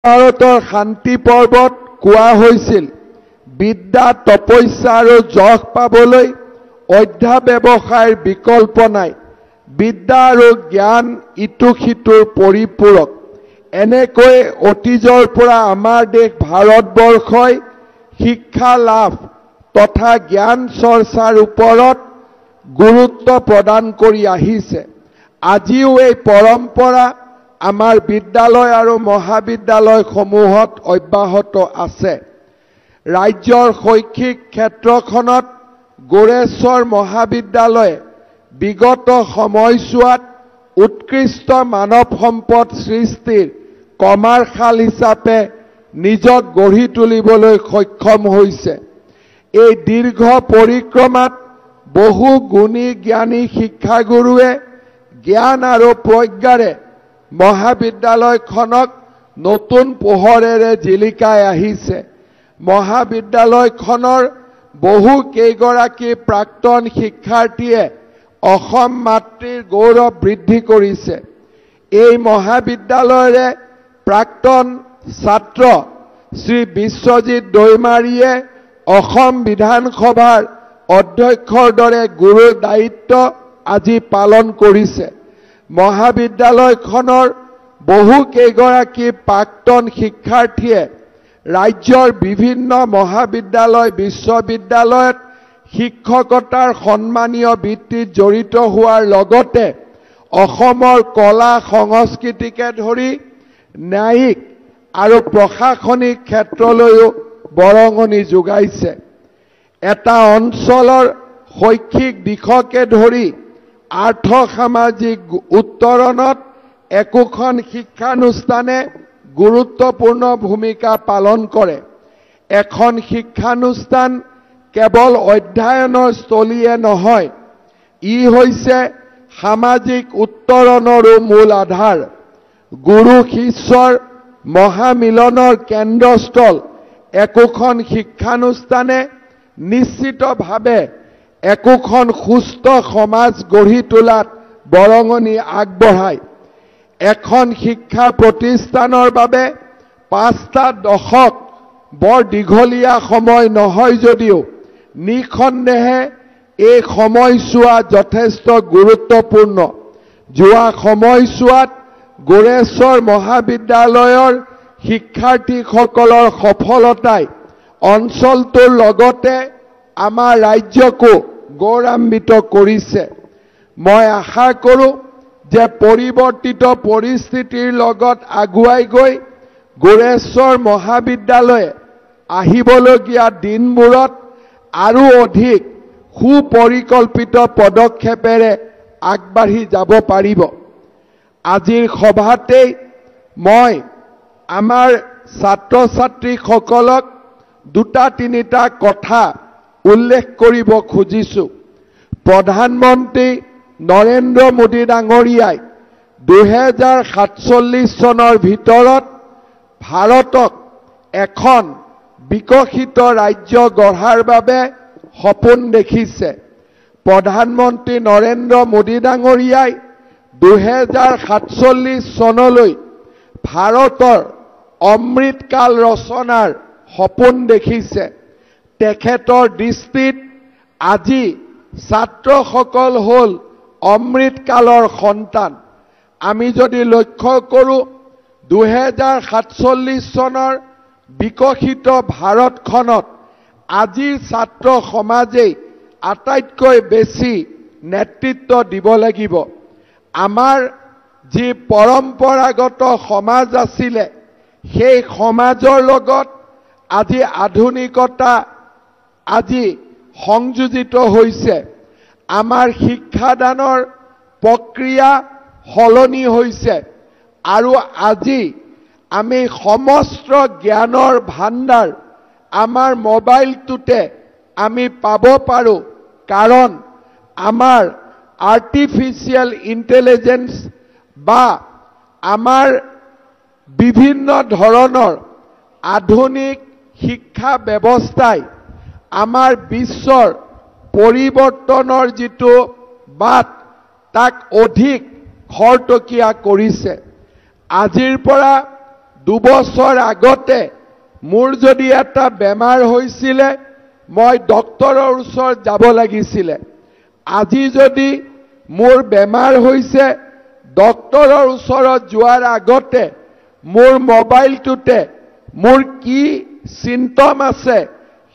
ভাৰতৰ শান্তি পৰ্বত কোৱা হৈছিল বিদ্যা তপস্যা আৰু যশ পাবলৈ অধ্যাৱসায়ৰ বিকল্প নাই। বিদ্যা আৰু জ্ঞান ইটো সিটোৰ পৰিপূৰক। এনেকৈ অতীজৰ পৰা আমাৰ দেশ ভাৰতবৰ্ষই শিক্ষা লাভ তথা জ্ঞান চৰ্চাৰ ওপৰত গুৰুত্ব প্ৰদান কৰি আহিছে। আজিও এই পৰম্পৰা আমাৰ বিদ্যালয় আৰু মহাবিদ্যালয়সমূহত অব্যাহত আছে। ৰাজ্যৰ শৈক্ষিক ক্ষেত্ৰখনত গোৰেশ্বৰ মহাবিদ্যালয়ে বিগত সময়ছোৱাত উৎকৃষ্ট মানৱ সম্পদ সৃষ্টিৰ কমাৰ্শাল হিচাপে নিজক গঢ়ি তুলিবলৈ সক্ষম হৈছে। এই দীৰ্ঘ পৰিক্ৰমাত বহু গুণী জ্ঞানী শিক্ষাগুৰুৱে জ্ঞান আৰু প্ৰজ্ঞাৰে মহাবিদ্যালয়খনক নতুন পোহৰেৰে জিলিকাই আহিছে। মহাবিদ্যালয়খনৰ বহু কেইগৰাকী প্ৰাক্তন শিক্ষাৰ্থীয়ে অসম মাতৃৰ গৌৰৱ বৃদ্ধি কৰিছে। এই মহাবিদ্যালয়ৰে প্ৰাক্তন ছাত্ৰ শ্ৰী বিশ্বজিৎ দৈমাৰীয়ে অসম বিধানসভাৰ অধ্যক্ষৰ দৰে গুৰুৰ দায়িত্ব আজি পালন কৰিছে। মহাবিদ্যালয়খনৰ বহু কেইগৰাকী প্ৰাক্তন শিক্ষাৰ্থীয়ে ৰাজ্যৰ বিভিন্ন মহাবিদ্যালয় বিশ্ববিদ্যালয়ত শিক্ষকতাৰ সন্মানীয় বৃত্তিত জড়িত হোৱাৰ লগতে অসমৰ কলা সংস্কৃতিকে ধৰি ন্যায়িক আৰু প্ৰশাসনিক ক্ষেত্ৰলৈও বৰঙণি যোগাইছে। এটা অঞ্চলৰ শৈক্ষিক দিশকে ধৰি আৰ্থ সামাজিক উত্তৰণত একোখন শিক্ষানুষ্ঠানে গুৰুত্বপূৰ্ণ ভূমিকা পালন কৰে। এখন শিক্ষানুষ্ঠান কেৱল অধ্যয়নৰ স্থলীয়ে নহয়, ই হৈছে সামাজিক উত্তৰণৰো মূল আধাৰ। গুৰু শিষ্যৰ মহামিলনৰ কেন্দ্ৰস্থল একোখন শিক্ষানুষ্ঠানে নিশ্চিতভাৱে একোখন সুস্থ সমাজ গঢ়ি তোলাত বৰঙণি আগবঢ়ায়। এখন শিক্ষা প্ৰতিষ্ঠানৰ বাবে 5টা দশক বৰ দীঘলীয়া সময় নহয় যদিও নিঃসন্দেহে এই সময়ছোৱা যথেষ্ট গুৰুত্বপূৰ্ণ। যোৱা সময়ছোৱাত গোৰেশ্বৰ মহাবিদ্যালয়ৰ শিক্ষাৰ্থীসকলৰ সফলতাই অঞ্চলটোৰ লগতে আমাৰ ৰাজ্যকো গৌৰৱান্বিত কৰিছে। মই আশা কৰোঁ যে পৰিৱৰ্তিত পৰিস্থিতিৰ লগত আগুৱাই গৈ গোৰেশ্বৰ মহাবিদ্যালয়ে আহিবলগীয়া দিনবোৰত আৰু অধিক সুপৰিকল্পিত পদক্ষেপেৰে আগবাঢ়ি যাব পাৰিব। আজিৰ সভাতেই মই আমাৰ ছাত্ৰ ছাত্ৰীসকলক 2-3টা কথা উল্লেখ কৰিব খুজিছোঁ। প্ৰধানমন্ত্ৰী নৰেন্দ্ৰ মোদী ডাঙৰীয়াই 2047 চনৰ ভিতৰত ভাৰতক এখন বিকশিত ৰাজ্য গঢ়াৰ বাবে সপোন দেখিছে। প্ৰধানমন্ত্ৰী নৰেন্দ্ৰ মোদী ডাঙৰীয়াই 2047 চনলৈ ভাৰতৰ অমৃতকাল ৰচনাৰ সপোন দেখিছে। তেখেতৰ দৃষ্টিত আজি ছাত্ৰসকল হ'ল অমৃতকালৰ সন্তান। আমি যদি লক্ষ্য কৰোঁ 2047 চনৰ বিকশিত ভাৰতখনত আজিৰ ছাত্ৰ সমাজেই আটাইতকৈ বেছি নেতৃত্ব দিব লাগিব। আমাৰ যি পৰম্পৰাগত সমাজ আছিলে সেই সমাজৰ লগত আজি আধুনিকতা আজি সংযোজিত হৈছে। আমাৰ শিক্ষাদানৰ প্ৰক্ৰিয়া সলনি হৈছে আৰু আজি আমি সমস্ত জ্ঞানৰ ভাণ্ডাৰ আমাৰ মোবাইলটোতে আমি পাব পাৰোঁ। কাৰণ আমাৰ আৰ্টিফিচিয়েল ইণ্টেলিজেন্স বা আমাৰ বিভিন্ন ধৰণৰ আধুনিক শিক্ষা ব্যৱস্থাই আমাৰ বিশ্বৰ পৰিৱৰ্তনৰ যিটো বাট তাক অধিক খৰতকীয়া কৰিছে। আজিৰ পৰা 2 বছৰ আগতে মোৰ যদি এটা বেমাৰ হৈছিলে মই ডক্টৰৰ ওচৰত যাব লাগিছিলে আজি যদি মোৰ বেমাৰ হৈছে ডক্টৰৰ ওচৰত যোৱাৰ আগতে মোৰ মোবাইলটোতে মোৰ কি সিম্পটম আছে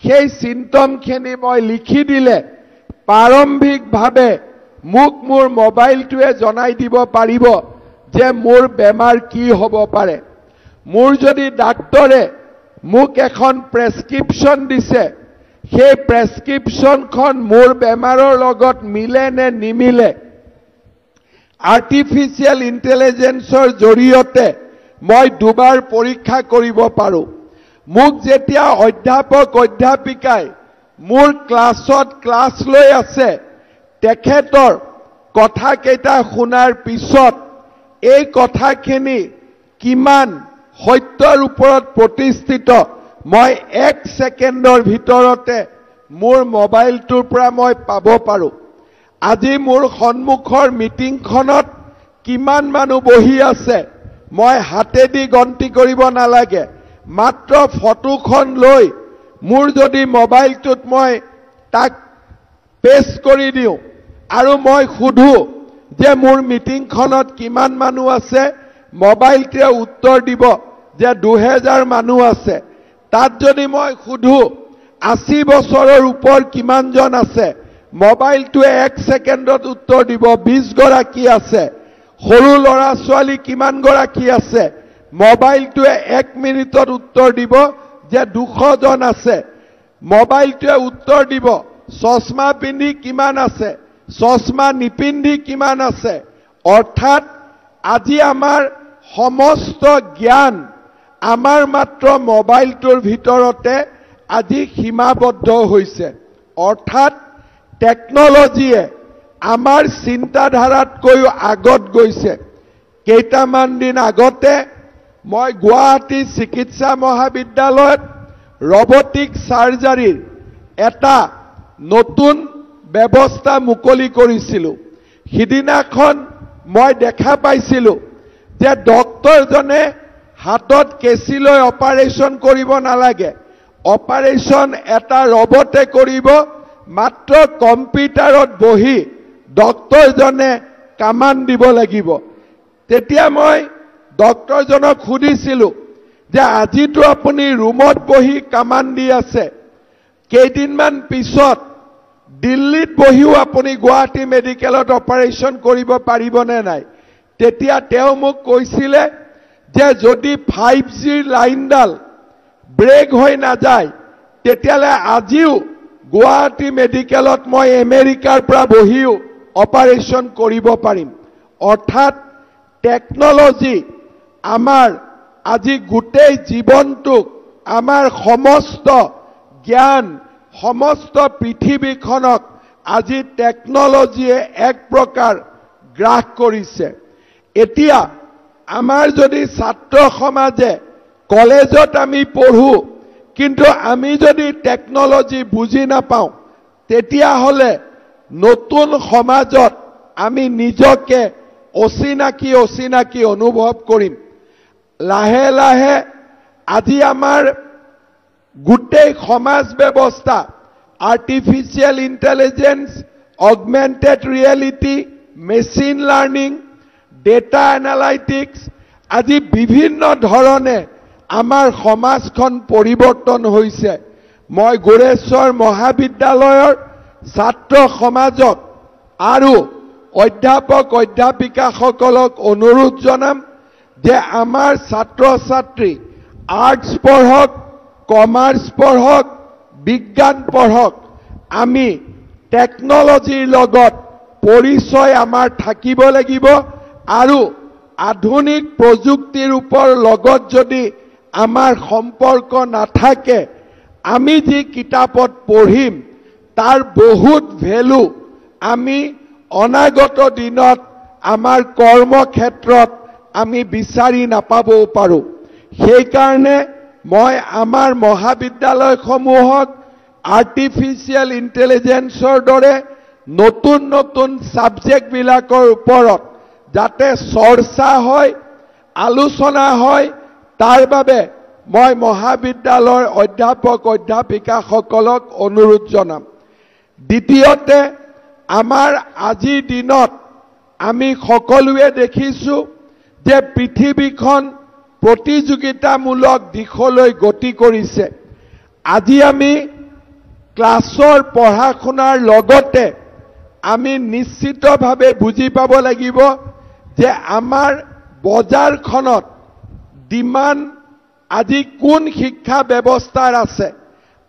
সেই সিম্পটমখিনি মই লিখি দিলে প্ৰাৰম্ভিকভাৱে মোক মোৰ মোবাইলটোৱে জনাই দিব পাৰিব যে মোৰ বেমাৰ কি হ'ব পাৰে মোৰ যদি ডাক্তৰে মোক এখন প্ৰেছক্ৰিপশ্যন দিছে সেই প্ৰেছক্ৰিপশ্যনখন মোৰ বেমাৰৰ লগত মিলে নে নিমিলে আৰ্টিফিচিয়েল ইন্টেলিজেন্সৰ জৰিয়তে মই দুবাৰ পৰীক্ষা কৰিব পাৰো মোক যেতিয়া অধ্যাপক অধ্যাপিকাই মোৰ ক্লাছত ক্লাছ লৈ আছে তেখেতৰ কথা কেইটা শুনাৰ পিছত এই কথাখিনি কিমান সত্যৰ ওপৰত প্ৰতিষ্ঠিত মই 1 সেকেন্ডৰ ভিতৰতে মোৰ মোবাইলটোৰ পৰা মই পাব পাৰো আজি মোৰ সন্মুখৰ মিটিংখনত কিমান মানুহ বহি আছে মই হাতেদি গন্তি কৰিব নালাগে মাত্ৰ ফটোখন লৈ মোৰ যদি মোবাইলটোত মই তাক পেষ্ট কৰি দিওঁ আৰু মই খুধু যে মোৰ মিটিংখনত কিমান মানুহ আছে মোবাইলটোৱে উত্তৰ দিব যে 2000 মানুহ আছে তাত যদি মই খুধু 80 বছৰৰ ওপৰ কিমানজন আছে মোবাইলটোৱে 1 সেকেন্ডত উত্তৰ দিব 20 গৰাকী আছে সৰু লৰা ছোৱালী কিমান গৰাকী আছে মোবাইলটোৱে 1 মিনিটত উত্তৰ দিব যে 200 জন আছে মোবাইলটোৱে উত্তৰ দিব চশমা পিন্ধি কিমান আছে চশমা নিপিন্ধি কিমান আছে অৰ্থাৎ আজি আমাৰ সমস্ত জ্ঞান আমাৰ মাত্ৰ মোবাইলটোৰ ভিতৰতে আজি সীমাবদ্ধ হৈছে অৰ্থাৎ টেকনলজিয়ে আমাৰ চিন্তাধাৰাতকৈ আগত গৈছে কেইটামান দিন আগতে মই গুৱাহাটী চিকিৎসা মহাবিদ্যালয়ত ৰবটিক সাৰ্জাৰীৰ এটা নতুন ব্যৱস্থা মুকলি কৰিছিলো সিদিনাখন মই দেখা পাইছিলো যে ডক্টৰজনে হাতত কেঁচি লৈ অপাৰেশ্যন কৰিব নালাগে অপাৰেশ্যন এটা ৰবটে কৰিব মাত্ৰ কম্পিউটাৰত বহি ডক্টৰজনে কামান দিব লাগিব তেতিয়া মই ডক্টৰজনক সুধিছিলো যে আজিতো আপুনি ৰুমত বহি কামান দি আছে কেইদিনমান পিছত দিল্লীত বহিও আপুনি গুৱাহাটী মেডিকেলত অপাৰেশ্যন কৰিব পাৰিবনে নাই তেতিয়া তেওঁ মোক কৈছিলে যে যদি 5G লাইনডাল ব্ৰেক হৈ নাযায় তেতিয়ালে আজিও গুৱাহাটী মেডিকেলত মই আমেৰিকাৰ পৰা বহিও অপাৰেশ্যন কৰিব পাৰিম অৰ্থাৎ টেকনলজি আমাৰ আজি গোটেই জীৱনটোক আমাৰ সমস্ত জ্ঞান সমস্ত পৃথিৱীখনক আজি টেকনলজিয়ে এক প্ৰকাৰ গ্ৰাস কৰিছে এতিয়া আমাৰ যদি ছাত্ৰ সমাজে কলেজত আমি পঢ়ো কিন্তু আমি যদি টেকনলজি বুজি নাপাওঁ তেতিয়া হলে নতুন সমাজত আমি নিজকে অচিনাকি অনুভৱ কৰিম লাহে লাহে আজি আমাৰ গোটেই সমাজ ব্যৱস্থা artificial intelligence augmented reality machine learning data analytics আজি বিভিন্ন ধৰণে আমাৰ সমাজখন পৰিৱৰ্তন হৈছে মই গোৰেশ্বৰ মহাবিদ্যালয়ৰ ছাত্ৰ সমাজক আৰু অধ্যাপক অধ্যাপিকাসকলক অনুৰোধ জনাম যে আমাৰ ছাত্ৰ ছাত্ৰী আৰ্টছ পঢ়ক কমাৰ্চ পঢ়ক বিজ্ঞান পঢ়ক আমি টেকনলজিৰ লগত পৰিচয় আমাৰ থাকিব লাগিব আৰু আধুনিক প্ৰযুক্তিৰ ওপৰ লগত যদি আমাৰ সম্পৰ্ক নাথাকে আমি যি কিতাপত পঢ়িম তাৰ বহুত ভ্যালু আমি অনাগত দিনত আমাৰ কৰ্মক্ষেত্ৰত আমি বিচাৰি নাপাবও পাৰো সেই কাৰণে মই আমাৰ মহাবিদ্যালয়সমূহক আৰ্টিফিচিয়েল ইন্টেলিজেন্সৰ দৰে নতুন নতুন সাবজেক্ট বিলাকৰ ওপৰত যাতে চৰ্চা হয় আলোচনা হয় তাৰ বাবে মই মহাবিদ্যালয়ৰ অধ্যাপক অধ্যাপিকাসকলক অনুৰোধ জনাম। দ্বিতীয়তে, আমাৰ আজিৰ দিনত আমি সকলোৱে দেখিছোঁ যে পৃথিৱীখন প্ৰতিযোগিতামূলক দিশলৈ গতি কৰিছে। আজি আমি ক্লাছৰ পঢ়া শুনাৰ লগতে আমি নিশ্চিতভাৱে বুজি পাব লাগিব যে আমাৰ বজাৰখনত ডিমাণ্ড আজি কোন শিক্ষা ব্যৱস্থাৰ আছে।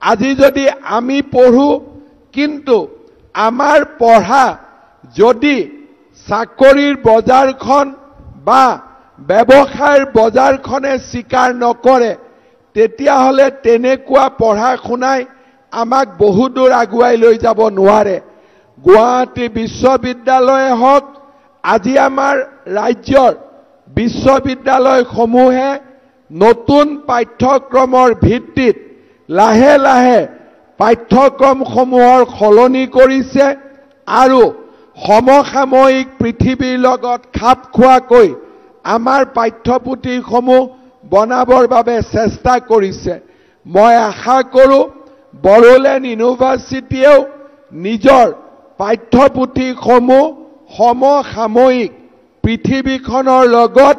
আজি যদি আমি পঢ়ো কিন্তু আমাৰ পঢ়া যদি চাকৰিৰ বজাৰখন বা ব্যৱসায়ৰ বজাৰখনে স্বীকাৰ নকৰে, তেতিয়াহ'লে তেনেকুৱা পঢ়া শুনাই আমাক বহু দূৰ আগুৱাই লৈ যাব নোৱাৰে। গুৱাহাটী বিশ্ববিদ্যালয়ে হওক, আজি আমাৰ ৰাজ্যৰ বিশ্ববিদ্যালয়সমূহে নতুন পাঠ্যক্ৰমৰ ভিত্তিত লাহে লাহে পাঠ্যক্ৰমসমূহৰ সলনি কৰিছে আৰু সমসাময়িক পৃথিৱীৰ লগত খাপ খোৱাকৈ আমাৰ পাঠ্যপুথিসমূহ বনাবৰ বাবে চেষ্টা কৰিছে। মই আশা কৰোঁ বড়োলেণ্ড ইউনিভাৰ্চিটিয়েও নিজৰ পাঠ্যপুথিসমূহ সমসাময়িক পৃথিৱীখনৰ লগত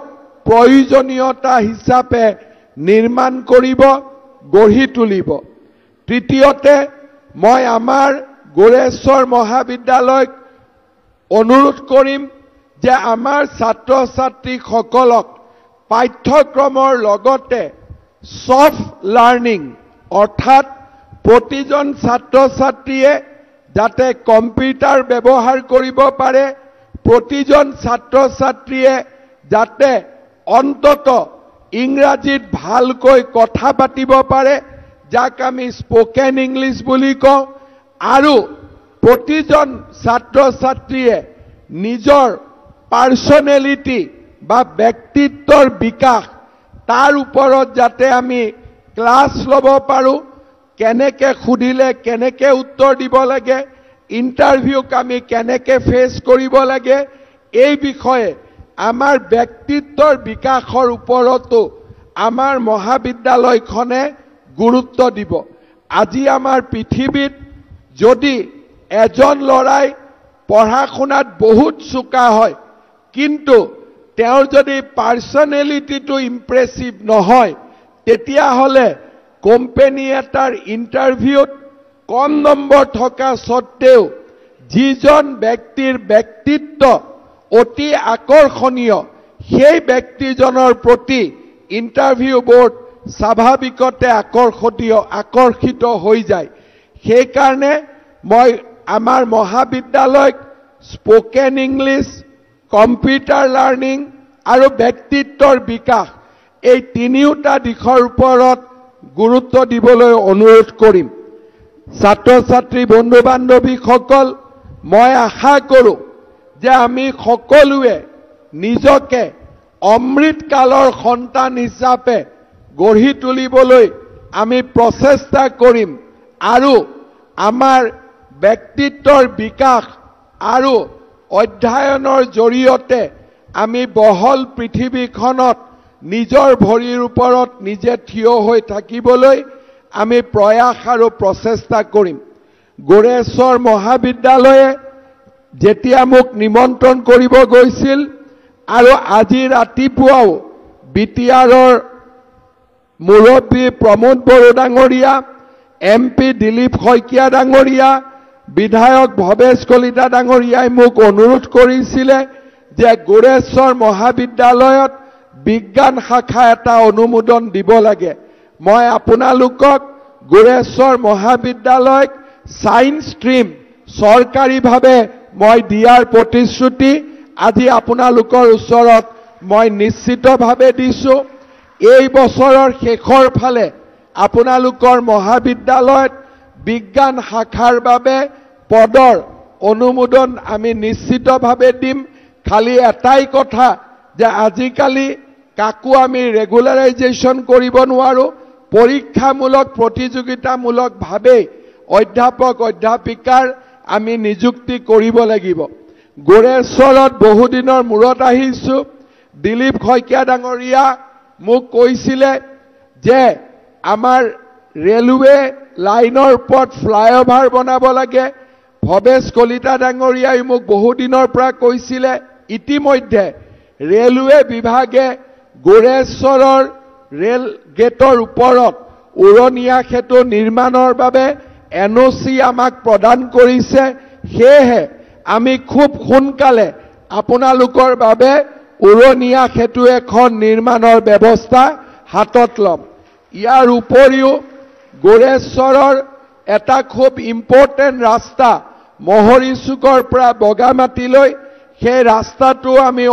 প্ৰয়োজনীয়তা হিচাপে নিৰ্মাণ কৰিব, গঢ়ি তুলিব। তৃতীয়তে, মই আমাৰ গোৰেশ্বৰ মহাবিদ্যালয়ক অনুৰোধ কৰিম যে আমাৰ ছাত্ৰ ছাত্ৰীসকলক পাঠ্যক্ৰমৰ লগতে ছফ্ট লাৰ্ণিং অৰ্থাৎ প্ৰতিজন ছাত্ৰ ছাত্ৰীয়ে যাতে কম্পিউটাৰ ব্যৱহাৰ কৰিব পাৰে, প্ৰতিজন ছাত্ৰ ছাত্ৰীয়ে যাতে অন্তত ইংৰাজীত ভালকৈ কথা পাতিব পাৰে, যাক আমি স্পোকেন ইংলিছ বুলি কওঁ, আৰু প্ৰতিজন ছাত্ৰ ছাত্ৰীয়ে নিজৰ পাৰ্চনেলিটি বা ব্যক্তিত্বৰ বিকাশ তাৰ ওপৰত যাতে আমি ক্লাছ ল'ব পাৰোঁ, কেনেকৈ সুধিলে কেনেকৈ উত্তৰ দিব লাগে, ইণ্টাৰভিউক আমি কেনেকৈ ফেচ কৰিব লাগে, এই বিষয়ে আমাৰ ব্যক্তিত্বৰ বিকাশৰ ওপৰতো আমাৰ মহাবিদ্যালয়খনে গুৰুত্ব দিব। আজি আমাৰ পৃথিৱীত যদি এজন ল'ৰাই পঢ়া শুনাত বহুত চোকা হয় কিন্তু তেওঁৰ যদি পাৰ্চনেলিটিটো ইম্প্ৰেছিভ নহয়, তেতিয়াহ'লে কোম্পানী এটাৰ ইণ্টাৰভিউত কম নম্বৰ থকা স্বত্তেও যিজন ব্যক্তিৰ ব্যক্তিত্ব অতি আকৰ্ষণীয়, সেই ব্যক্তিজনৰ প্ৰতি ইণ্টাৰভিউ বোৰ্ড স্বাভাৱিকতে আকৰ্ষিত হৈ যায়। সেইকাৰণে মই আমাৰ মহাবিদ্যালয়ক স্পোকেন ইংলিছ, কম্পিউটাৰ লাৰ্ণিং আৰু ব্যক্তিত্বৰ বিকাশ এই তিনিওটা দিশৰ ওপৰত গুৰুত্ব দিবলৈ অনুৰোধ কৰিম। ছাত্ৰ ছাত্ৰী বন্ধু বান্ধৱীসকল, মই আশা কৰোঁ যে আমি সকলোৱে নিজকে অমৃতকালৰ সন্তান হিচাপে গঢ়ি তুলিবলৈ আমি প্ৰচেষ্টা কৰিম আৰু আমাৰ ব্যক্তিত্বৰ বিকাশ আৰু অধ্যয়নৰ জৰিয়তে আমি বহল পৃথিৱীখনত নিজৰ ভৰিৰ ওপৰত নিজে থিয় হৈ থাকিবলৈ আমি প্ৰয়াস আৰু প্ৰচেষ্টা কৰিম। গোৰেশ্বৰ মহাবিদ্যালয়ে যেতিয়া মোক নিমন্ত্ৰণ কৰিব গৈছিল আৰু আজি ৰাতিপুৱাও বিটিআৰৰ মুৰব্বী প্ৰমোদ বড়ো ডাঙৰীয়া, MP দিলীপ শইকীয়া ডাঙৰীয়া, বিধায়ক ভৱেশ কলিতা ডাঙৰীয়াই মোক অনুৰোধ কৰিছিলে যে গোৰেশ্বৰ মহাবিদ্যালয়ত বিজ্ঞান শাখা এটা অনুমোদন দিব লাগে। মই আপোনালোকক গোৰেশ্বৰ মহাবিদ্যালয়ক সায়েন্স ষ্ট্ৰীম চৰকাৰীভাৱে মই দিয়াৰ প্ৰতিশ্ৰুতি আজি আপোনালোকৰ ওচৰত মই নিশ্চিতভাৱে দিছোঁ। এই বছৰৰ শেষৰ ফালে আপোনালোকৰ মহাবিদ্যালয়ত বিজ্ঞান শাখাৰ বাবে পদৰ অনুমোদন আমি নিশ্চিতভাৱে দিম। খালি এটাই কথা যে আজিকালি কাকো আমি ৰেগুলাৰাইজেশ্যন কৰিব নোৱাৰোঁ, পৰীক্ষামূলক প্ৰতিযোগিতামূলকভাৱে অধ্যাপক অধ্যাপিকাৰ আমি নিযুক্তি কৰিব লাগিব। গোৰেশ্বৰত বহুদিনৰ মূৰত আহিছোঁ, দিলীপ শইকীয়া ডাঙৰীয়া মোক কৈছিলে যে আমাৰ ৰেলৱে লাইনৰ ওপৰত ফ্লাইঅভাৰ বনাব লাগে। ভৱেশ কলিতা ডাঙৰীয়াই মোক বহুদিনৰ পৰা কৈছিলে। ইতিমধ্যে ৰেলৱে বিভাগে গোৰেশ্বৰৰ ৰেল গেটৰ ওপৰত উৰণীয়া সেতু নিৰ্মাণৰ বাবে NOC আমাক প্ৰদান কৰিছে। সেয়েহে আমি খুব সোনকালে আপোনালোকৰ বাবে উৰণীয়া সেতু এখন নিৰ্মাণৰ ব্যৱস্থা হাতত ল'ম। ইয়াৰ উপৰিও গোৰেশ্বৰৰ এটা খুব ইম্পৰ্টেণ্ট ৰাস্তা মহৰী চুকৰ পৰা বগামাটিলৈ, সেই ৰাস্তাটো আমি